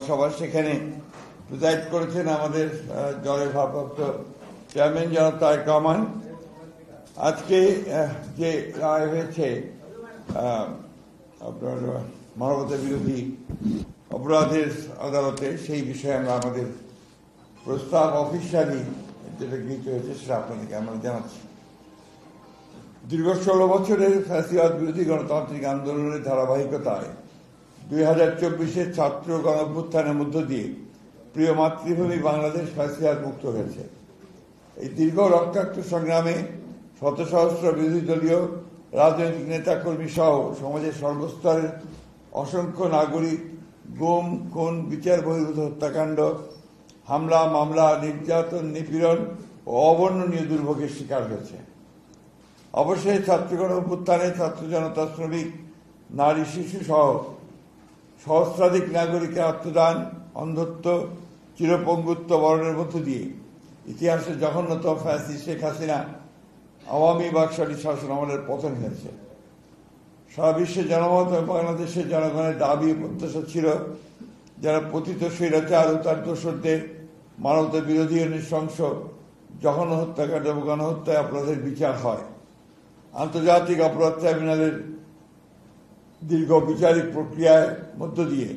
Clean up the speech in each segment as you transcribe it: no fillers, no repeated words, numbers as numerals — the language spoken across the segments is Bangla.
সবার সেখানে প্রিজাইড করেছেন আমাদের দলের ভারপ্রাপ্ত চেয়ারম্যান জনাব তারেক রহমান। আজকে যে রায় হয়েছে আপনার মানবতা বিরোধী অপরাধের আদালতে, সেই বিষয়ে আমরা আমাদের প্রস্তাব অফিসিয়ালি যেটা গৃহীত হয়েছে সেটা আপনাদেরকে আমরা জানাচ্ছি। দীর্ঘ 16 বছরের ফ্যাসিবাদ বিরোধী গণতান্ত্রিক আন্দোলনের ধারাবাহিকতায় 2024-এর ছাত্র গণঅভ্যুত্থানের মধ্য দিয়ে প্রিয় মাতৃভূমি বাংলাদেশ ফ্যাসিবাদ মুক্ত হয়েছে। এই দীর্ঘ রক্তাক্ত সংগ্রামে শত সহস্র বিরোধী দলীয় রাজনৈতিক নেতাকর্মী সহ সমাজের সর্বস্তরের অসংখ্য নাগরিক গুম, খুন, বিচার বহির্ভূত হত্যাকাণ্ড, হামলা, মামলা, নির্যাতন, নিপীড়ন ও অবর্ণনীয় দুর্ভোগের শিকার হয়েছে। অবশেষে ছাত্র গণঅভ্যুত্থানে ছাত্র জনতা, শ্রমিক, নারী, শিশু সহ সহস্রাধিক নাগরিকের আত্মদান, অন্ধত্ব, চিরপঙ্গুত্ব বরণের মধ্য দিয়ে ইতিহাসের জঘন্যতম ফ্যাসিস্ট শেখ হাসিনা আওয়ামী বাকশালী শাসন আমলের পতন হয়েছে। সারা বিশ্বের জনমত এবং বাংলাদেশের জনগণের দাবি ও প্রত্যাশা ছিল যারা পতিত স্বৈরাচার ও তার দোসরদের মানবতা বিরোধী ও নৃশংস জঘন্য হত্যাকাণ্ড এবং গণহত্যায় অপরাধের বিচার হয়। আন্তর্জাতিক অপরাধ ট্রাইব্যুনালের দীর্ঘ বিচারিক প্রক্রিয়ার মধ্য দিয়ে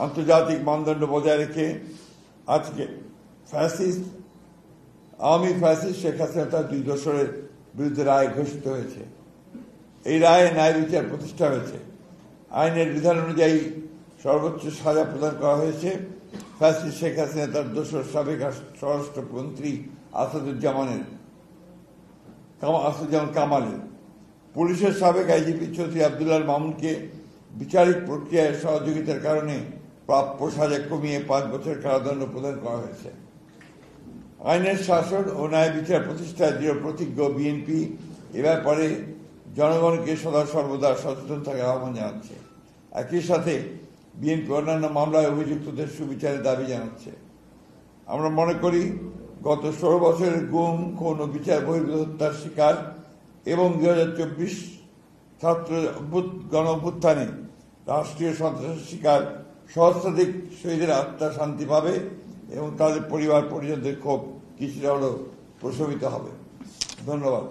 আন্তর্জাতিক মানদণ্ড বজায় রেখে আজকে আওয়ামী ফ্যাসিস্ট শেখ হাসিনা তার 2 দোসরের বিরুদ্ধে রায় ঘোষিত হয়েছে। এই রায়ে ন্যায় বিচার প্রতিষ্ঠা হয়েছে। আইনের বিধান অনুযায়ী সর্বোচ্চ সাজা প্রদান করা হয়েছে ফ্যাসিস্ট শেখ হাসিনা তার দোসর সাবেক স্বরাষ্ট্রমন্ত্রী আসাদুজ্জামান কামালের। পুলিশের সাবেক আইজিপি চৌধুরী আবদুল্লাহ মামুনকে বিচারিক প্রক্রিয়ায় সহযোগিতার কারণে প্রাপ্য সাজা কমিয়ে 5 বছর কারাদণ্ড প্রদান করা হয়েছে। আইনের শাসন ও ন্যায় বিচার প্রতিষ্ঠায় দৃঢ় প্রতিজ্ঞ বিএনপি এ ব্যাপারে জনগণকে সদা সর্বদা সচেতন থাকার আহ্বান জানাচ্ছে। একই সাথে বিএনপি অন্যান্য মামলায় অভিযুক্তদের সুবিচারের দাবি জানাচ্ছে। আমরা মনে করি গত 16 বছরের গুম, খুন ও বিচার বহির্ভূত হত্যার শিকার এবং 2024 ছাত্র গণঅভ্যুত্থানে রাষ্ট্রীয় সন্ত্রাসের শিকার সহস্রাধিক শহীদের আত্মা শান্তি পাবে এবং তাদের পরিবার পরিজনদের ক্ষোভ কিছুটা হলেও প্রশমিত হবে। ধন্যবাদ।